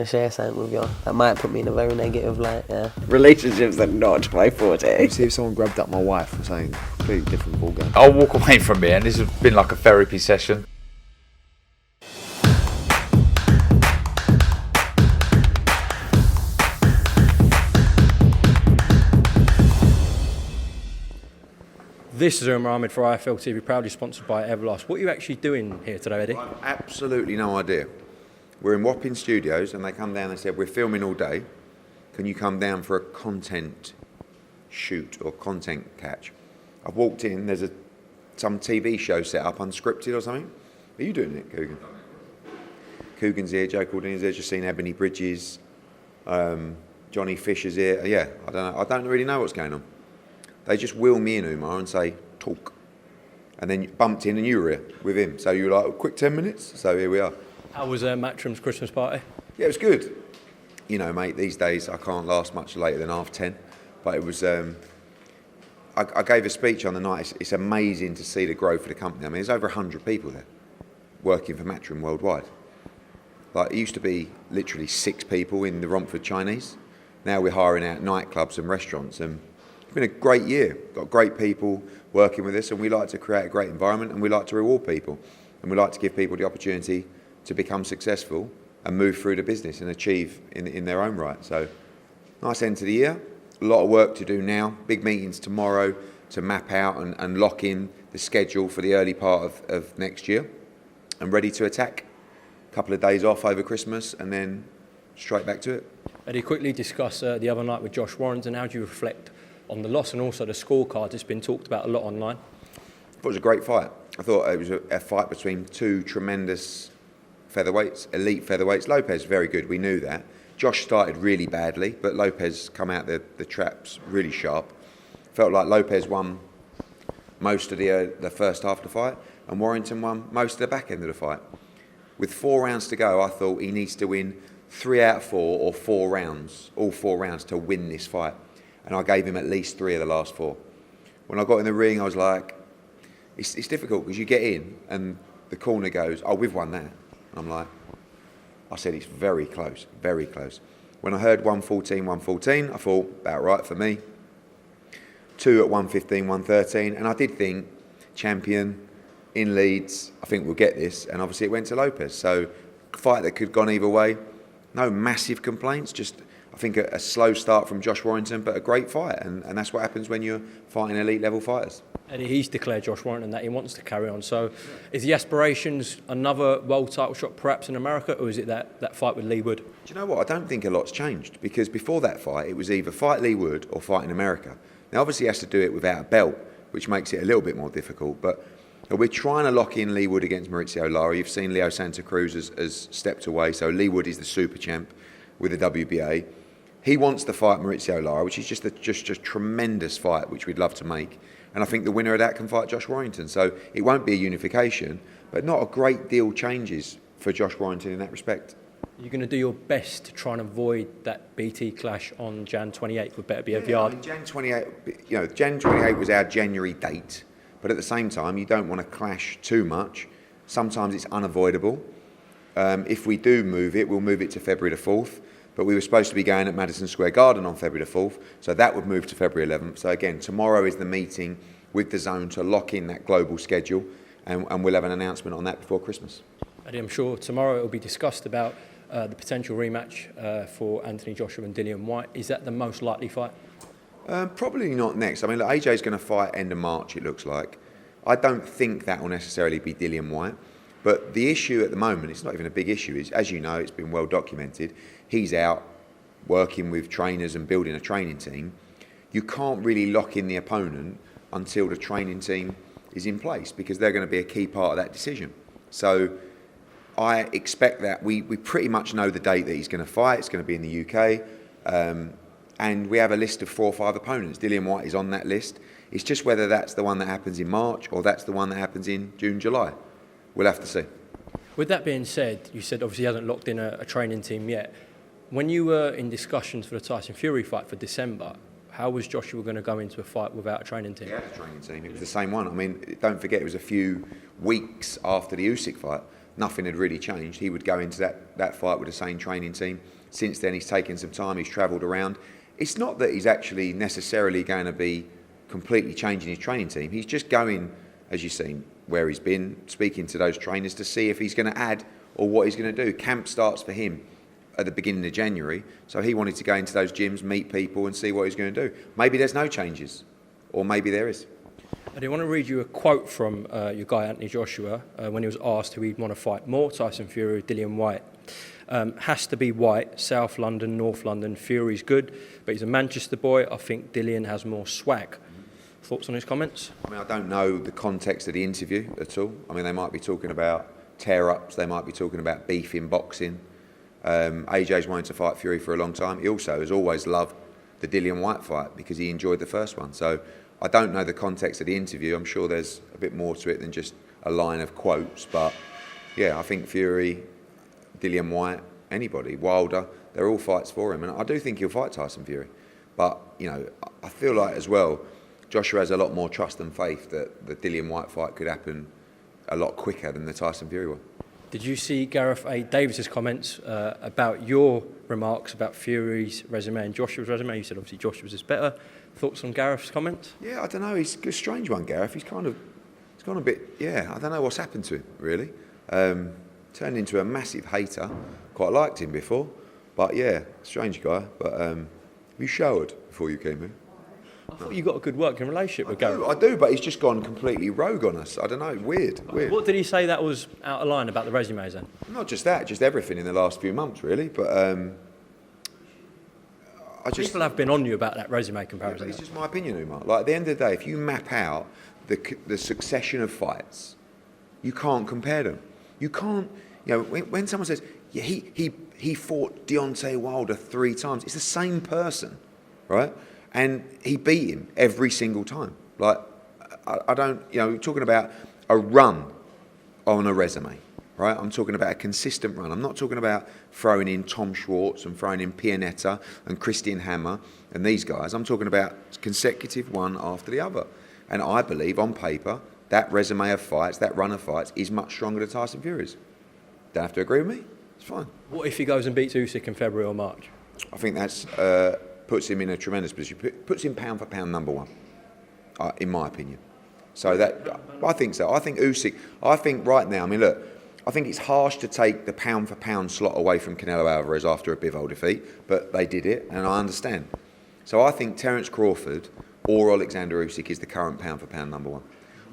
to share something with you. That might put me in a very negative light, yeah. Relationships are not my forte. See if someone grabbed up my wife or something, completely different ballgame. I'll walk away from here, and this has been like a therapy session. This is Umar Ahmed for IFL TV, proudly sponsored by Everlast. What are you actually doing here today, Eddie? I've absolutely no idea. We're in Wapping Studios, and they come down and said, we're filming all day. Can you come down for a content shoot or content catch? I've walked in, there's some TV show set up, unscripted or something. Are you doing it, Coogan? Coogan's here, Joe Caldini's here, just seen Ebony Bridges, Johnny Fisher's here. Yeah, I don't really know what's going on. They just wheel me in, Umar, and say, talk. And then you bumped in and you were here with him. So you were like, a quick 10 minutes? So here we are. How was Matchroom's Christmas party? Yeah, it was good. You know, mate, these days I can't last much later than 10:30. But it was, I gave a speech on the night. It's amazing to see the growth of the company. I mean, there's over 100 people there working for Matchroom worldwide. Like, it used to be literally 6 people in the Romford Chinese. Now we're hiring out nightclubs and restaurants, and it's been a great year. Got great people working with us, and we like to create a great environment, and we like to reward people, and we like to give people the opportunity to become successful and move through the business and achieve in their own right. So, nice end to the year. A lot of work to do now. Big meetings tomorrow to map out and lock in the schedule for the early part of next year, and ready to attack. A couple of days off over Christmas, and then straight back to it. Eddie, quickly discuss the other night with Josh Warrington. How do you reflect on the loss and also the scorecard? It's been talked about a lot online. I thought it was a great fight. I thought it was a fight between two tremendous featherweights, elite featherweights. Lopez, very good, we knew that. Josh started really badly, but Lopez come out the traps really sharp. Felt like Lopez won most of the first half of the fight, and Warrington won most of the back end of the fight. With 4 rounds to go, I thought he needs to win 3 out of 4 or 4 rounds, all 4 rounds to win this fight. And I gave him at least 3 of the last 4. When I got in the ring, I was like, it's difficult because you get in and the corner goes, oh, we've won that. And I'm like, I said, it's very close, very close. When I heard 114, I thought, about right for me. 2 at 115, 113. And I did think, champion, in Leeds, I think we'll get this. And obviously it went to Lopez. So, fight that could have gone either way. No massive complaints, just I think a slow start from Josh Warrington, but a great fight, and that's what happens when you're fighting elite level fighters. Eddie, he's declared, Josh Warrington, that he wants to carry on. So is the aspirations another world title shot perhaps in America, or is it that fight with Lee Wood? Do you know what? I don't think a lot's changed, because before that fight, it was either fight Lee Wood or fight in America. Now, obviously he has to do it without a belt, which makes it a little bit more difficult, but we're trying to lock in Lee Wood against Maurizio Lara. You've seen Leo Santa Cruz has stepped away, so Lee Wood is the super champ with the WBA. He wants to fight Maurizio Lara, which is just a tremendous fight, which we'd love to make. And I think the winner of that can fight Josh Warrington. So it won't be a unification, but not a great deal changes for Josh Warrington in that respect. You're going to do your best to try and avoid that BT clash on Jan 28th with Better Be a Yard. I mean, Jan 28 was our January date, but at the same time, you don't want to clash too much. Sometimes it's unavoidable. If we do move it, we'll move it to February the 4th. But we were supposed to be going at Madison Square Garden on February the 4th, so that would move to February 11th. So again, tomorrow is the meeting with DAZN to lock in that global schedule, and we'll have an announcement on that before Christmas. Eddie, I'm sure tomorrow it will be discussed about the potential rematch for Anthony Joshua and Dillian Whyte. Is that the most likely fight? Probably not next. I mean, look, AJ's going to fight end of March, it looks like. I don't think that will necessarily be Dillian Whyte. But the issue at the moment, it's not even a big issue, is, as you know, it's been well documented, he's out working with trainers and building a training team. You can't really lock in the opponent until the training team is in place, because they're going to be a key part of that decision. So I expect that we pretty much know the date that he's going to fight. It's going to be in the UK. And we have a list of 4 or 5 opponents. Dillian Whyte is on that list. It's just whether that's the one that happens in March or that's the one that happens in June, July. We'll have to see. With that being said, you said obviously he hasn't locked in a training team yet. When you were in discussions for the Tyson Fury fight for December, how was Joshua going to go into a fight without a training team? He had a training team. It was the same one. I mean, don't forget, it was a few weeks after the Usyk fight. nothing had really changed. He would go into that fight with the same training team. Since then, he's taken some time, he's travelled around. It's not that he's actually necessarily going to be completely changing his training team. He's just going, as you've seen, where he's been, speaking to those trainers to see if he's going to add or what he's going to do. Camp starts for him at the beginning of January, so he wanted to go into those gyms, meet people and see what he's going to do. Maybe there's no changes, or maybe there is. I do want to read you a quote from your guy Anthony Joshua when he was asked who he'd want to fight more, Tyson Fury or Dillian Whyte. Has to be Whyte, South London, North London. Fury's good, but he's a Manchester boy. I think Dillian has more swag. Thoughts on his comments? I mean, I don't know the context of the interview at all. I mean, they might be talking about tear-ups, they might be talking about beef in boxing. AJ's wanted to fight Fury for a long time. He also has always loved the Dillian Whyte fight because he enjoyed the first one. So I don't know the context of the interview. I'm sure there's a bit more to it than just a line of quotes. But yeah, I think Fury, Dillian Whyte, anybody, Wilder, they're all fights for him. And I do think he'll fight Tyson Fury. But, you know, I feel like as well, Joshua has a lot more trust and faith that the Dillian Whyte fight could happen a lot quicker than the Tyson Fury one. Did you see Gareth A. Davis's comments about your remarks about Fury's resume and Joshua's resume? You said obviously Joshua's is better. Thoughts on Gareth's comments? Yeah, I don't know. He's a strange one, Gareth. He's gone a bit, I don't know what's happened to him, really. Turned into a massive hater. Quite liked him before. But yeah, strange guy. But you showered before you came here. I thought you got a good working relationship with Gareth. I do, but he's just gone completely rogue on us. I don't know, weird. What did he say that was out of line about the resumes then? Not just that, just everything in the last few months, really. But People have been on you about that resume Yeah, comparison. but it's just my opinion, Umar. Like, at the end of the day, if you map out the succession of fights, you can't compare them. You can't, you know, when someone says, yeah, he fought Deontay Wilder 3 times, it's the same person, right? And he beat him every single time. Like, I don't, you know, we're talking about a run on a resume, right? I'm talking about a consistent run. I'm not talking about throwing in Tom Schwartz and throwing in Pianetta and Christian Hammer and these guys. I'm talking about consecutive one after the other. And I believe, on paper, that resume of fights, that run of fights, is much stronger than Tyson Fury's. Don't have to agree with me. It's fine. What if he goes and beats Usyk in February or March? I think that's puts him in a tremendous position. Puts him pound for pound number one, in my opinion. So that I think so. I think Usyk. I think right now. I mean, look. I think it's harsh to take the pound for pound slot away from Canelo Alvarez after a Bivol defeat, but they did it, and I understand. So I think Terence Crawford or Alexander Usyk is the current pound for pound number one.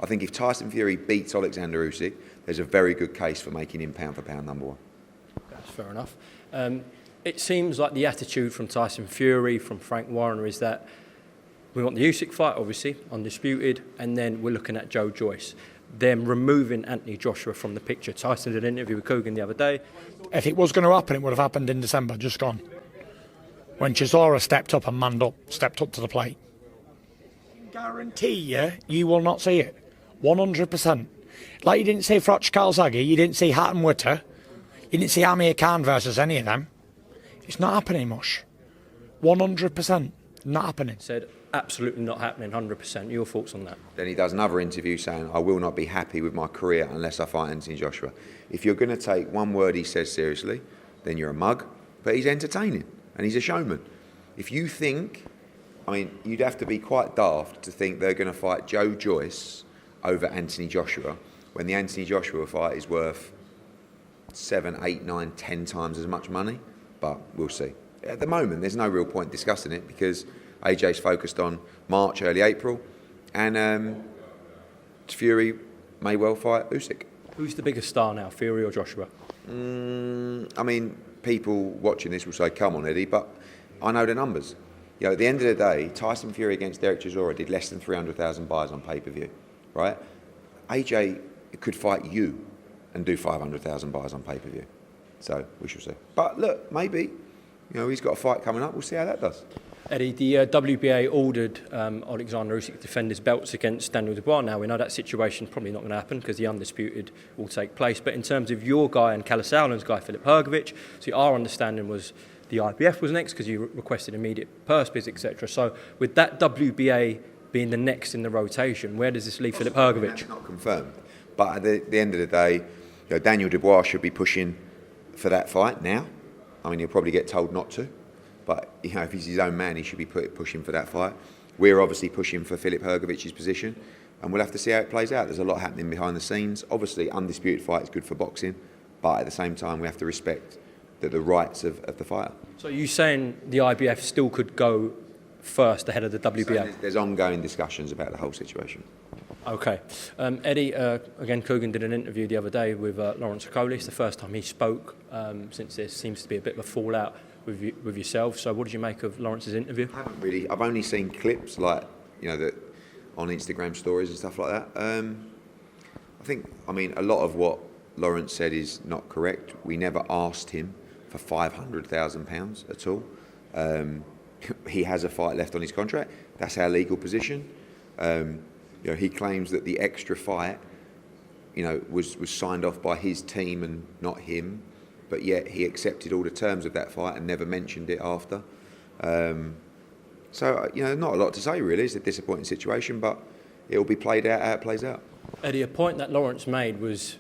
I think if Tyson Fury beats Alexander Usyk, there's a very good case for making him pound for pound number one. That's fair enough. It seems like the attitude from Tyson Fury, from Frank Warren, is that we want the Usyk fight, obviously, undisputed, and then we're looking at Joe Joyce. Them removing Anthony Joshua from the picture. Tyson did an interview with Coogan the other day. If it was going to happen, it would have happened in December, just gone. When Chisora stepped up and manned up, stepped up to the plate. Guarantee you will not see it. 100%. Like you didn't see Froch Calzaghe, you didn't see Hatton Witter, you didn't see Amir Khan versus any of them. It's not happening much. 100%. Not happening. Said absolutely not happening, 100%. Your thoughts on that? Then he does another interview saying, I will not be happy with my career unless I fight Anthony Joshua. If you're going to take one word he says seriously, then you're a mug. But he's entertaining and he's a showman. If you think, I mean, you'd have to be quite daft to think they're going to fight Joe Joyce over Anthony Joshua when the Anthony Joshua fight is worth 7, 8, 9, 10 times as much money. But we'll see. At the moment, there's no real point discussing it because AJ's focused on March, early April, and Fury may well fight Usyk. Who's the biggest star now, Fury or Joshua? I mean, people watching this will say, come on, Eddie, but I know the numbers. You know, at the end of the day, Tyson Fury against Derek Chisora did less than 300,000 buys on pay-per-view, right? AJ could fight you and do 500,000 buys on pay-per-view. So we shall see. But look, maybe, you know, he's got a fight coming up. We'll see how that does. Eddie, the WBA ordered Alexander Usyk to defend his belts against Daniel Dubois. Now, we know that situation's probably not going to happen because the undisputed will take place. But in terms of your guy and Kalle Sauerland's guy, Filip Hrgovic, so our understanding was the IBF was next because you requested immediate purse bids, etc. So with that WBA being the next in the rotation, where does this leave Filip Hrgovic? That's not confirmed. But at the end of the day, Daniel Dubois should be pushing for that fight now. I mean, he'll probably get told not to, but if he's his own man, he should be pushing for that fight. We're obviously pushing for Filip Hrgovic's position, and we'll have to see how it plays out. There's a lot happening behind the scenes. Obviously, undisputed fight is good for boxing, but at the same time, we have to respect the rights of the fighter. So are you saying the IBF still could go first ahead of the WBA? So there's ongoing discussions about the whole situation. Okay. Eddie, again, Coogan did an interview the other day with Lawrence Okolie. It's the first time he spoke since there seems to be a bit of a fallout with yourself. So what did you make of Lawrence's interview? I haven't really. I've only seen clips that on Instagram stories and stuff like that. I mean, a lot of what Lawrence said is not correct. We never asked him for £500,000 at all. He has a fight left on his contract. That's our legal position. He claims that the extra fight, was signed off by his team and not him, but yet he accepted all the terms of that fight and never mentioned it after. So not a lot to say really. It's a disappointing situation, but it will be played out how it plays out. Eddie, a point that Lawrence made was,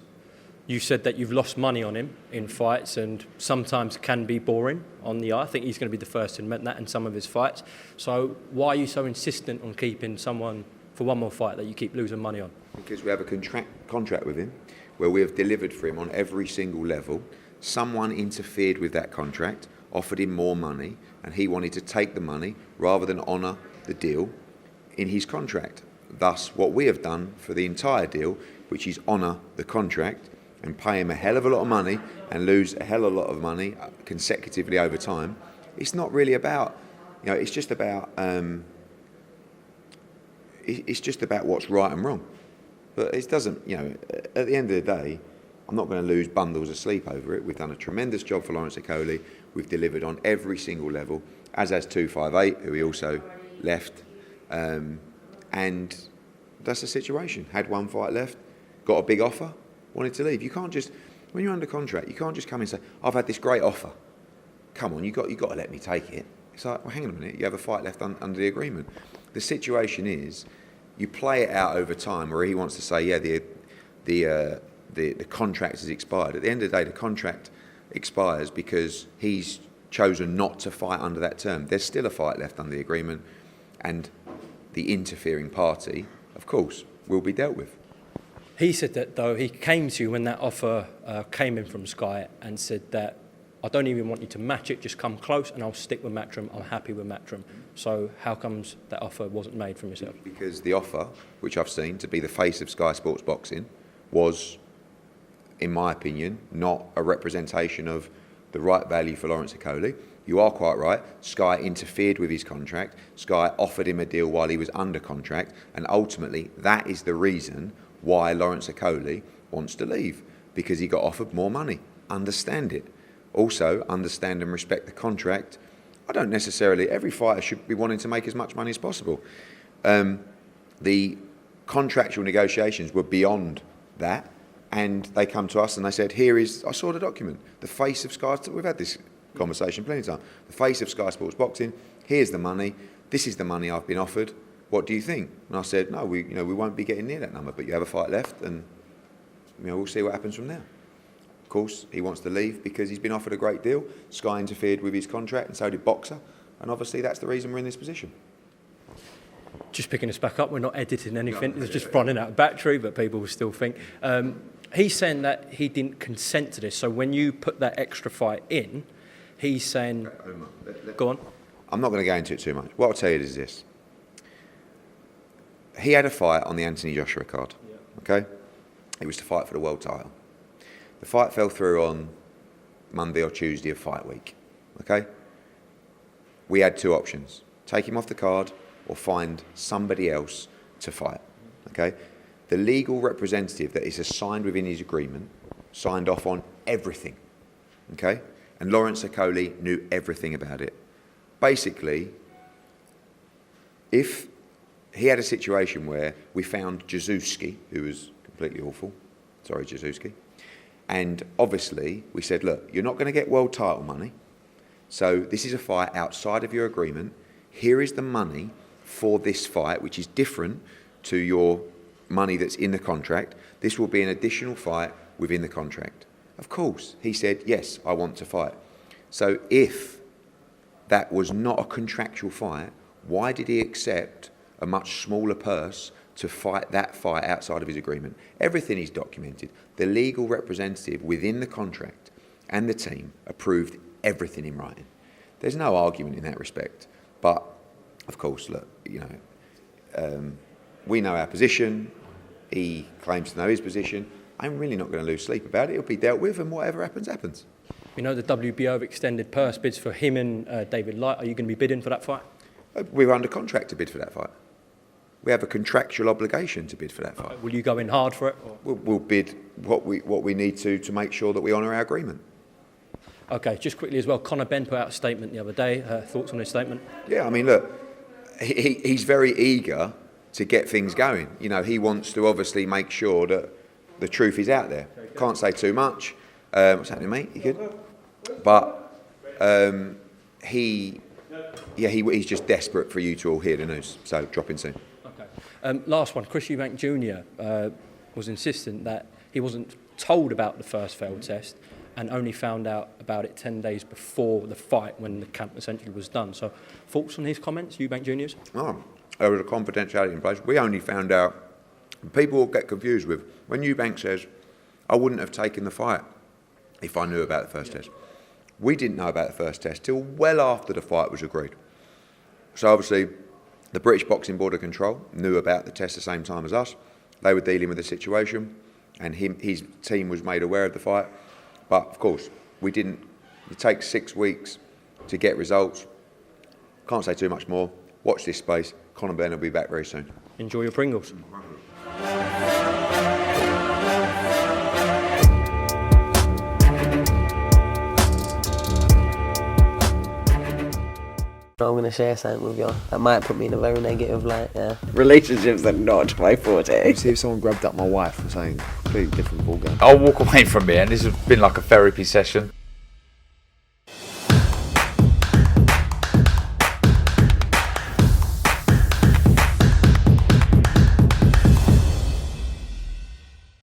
you said that you've lost money on him in fights and sometimes can be boring on the eye. I think he's going to be the first to admit that in some of his fights. So why are you so insistent on keeping someone for one more fight that you keep losing money on? Because we have a contract with him where we have delivered for him on every single level. Someone interfered with that contract, offered him more money, and he wanted to take the money rather than honour the deal in his contract. Thus, what we have done for the entire deal, which is honour the contract and pay him a hell of a lot of money and lose a hell of a lot of money consecutively over time, it's not really about, it's just about what's right and wrong. But it doesn't, at the end of the day, I'm not going to lose bundles of sleep over it. We've done a tremendous job for Lawrence Okolie. We've delivered on every single level, as has 258, who he also left. And that's the situation. Had one fight left, got a big offer, wanted to leave. You can't just, when you're under contract, you can't just come and say, I've had this great offer. Come on, you got to let me take it. It's like, well, hang on a minute, you have a fight left under the agreement. The situation is, you play it out over time, where he wants to say, yeah, the contract has expired. At the end of the day, the contract expires because he's chosen not to fight under that term. There's still a fight left under the agreement, and the interfering party, of course, will be dealt with. He said that, though, he came to you when that offer came in from Sky and said that, I don't even want you to match it, just come close and I'll stick with Matchroom. I'm happy with Matchroom. So how comes that offer wasn't made from yourself? Because the offer, which I've seen to be the face of Sky Sports Boxing, was, in my opinion, not a representation of the right value for Lawrence Okolie. You are quite right. Sky interfered with his contract. Sky offered him a deal while he was under contract. And ultimately, that is the reason why Lawrence Okolie wants to leave, because he got offered more money. Understand it. Also, understand and respect the contract. I don't necessarily, every fighter should be wanting to make as much money as possible. The contractual negotiations were beyond that, and they come to us and they said, I saw the document, the face of Sky, we've had this conversation plenty of times, the face of Sky Sports Boxing, here's the money, this is the money I've been offered, what do you think? And I said, no, we won't be getting near that number, but you have a fight left, and we'll see what happens from there. Of course, he wants to leave because he's been offered a great deal. Sky interfered with his contract, and so did Boxer, and obviously that's the reason we're in this position. Just picking us back up, we're not editing anything, it's just running out of battery, but people will still think. He's saying that he didn't consent to this, so when you put that extra fight in, he's saying... Go on. I'm not going to go into it too much. What I'll tell you is this. He had a fight on the Anthony Joshua card, okay? It was to fight for the world title. The fight fell through on Monday or Tuesday of fight week, okay? We had two options. Take him off the card or find somebody else to fight, okay? The legal representative that is assigned within his agreement signed off on everything, okay? And Lawrence Okolie knew everything about it. Basically, if he had a situation where we found Jazuski, who was completely awful, sorry Jazuski, and obviously we said, look, you're not going to get world title money, so this is a fight outside of your agreement, here is the money for this fight, which is different to your money that's in the contract. This will be an additional fight within the contract. Of course, he said, yes, I want to fight. So if that was not a contractual fight, why did he accept a much smaller purse to fight that fight outside of his agreement? Everything is documented. The legal representative within the contract and the team approved everything in writing. There's no argument in that respect. But, of course, look, we know our position. He claims to know his position. I'm really not going to lose sleep about it. It'll be dealt with, and whatever happens, happens. We know the WBO have extended purse bids for him and David Light. Are you going to be bidding for that fight? We're under contract to bid for that fight. We have a contractual obligation to bid for that fight. Will you go in hard for it? We'll bid what we need to make sure that we honour our agreement. Okay, just quickly as well, Conor Benn put out a statement the other day. Thoughts on his statement? Yeah, I mean, look, he's very eager to get things going. You know, he wants to obviously make sure that the truth is out there. Can't say too much. What's happening, mate? You good? But he's just desperate for you to all hear the news. So drop in soon. Okay. Last one, Chris Eubank Jr. Was insistent that he wasn't told about the first failed test and only found out about it 10 days before the fight when the camp essentially was done. So thoughts on his comments, Eubank Jr.'s? Oh, there was a confidentiality in place. We only found out, people will get confused with, when Eubank says, I wouldn't have taken the fight if I knew about the first test. We didn't know about the first test till well after the fight was agreed. So obviously, the British Boxing Board of Control knew about the test the same time as us. They were dealing with the situation, and his team was made aware of the fight. But of course, we didn't. It takes 6 weeks to get results. Can't say too much more. Watch this space. Conor Benn will be back very soon. Enjoy your Pringles. I'm going to share something with you. That might put me in a very negative light, yeah. Relationships are not my forte. See if someone grabbed up my wife or something, completely different ballgame. I'll walk away from it, and this has been like a therapy session.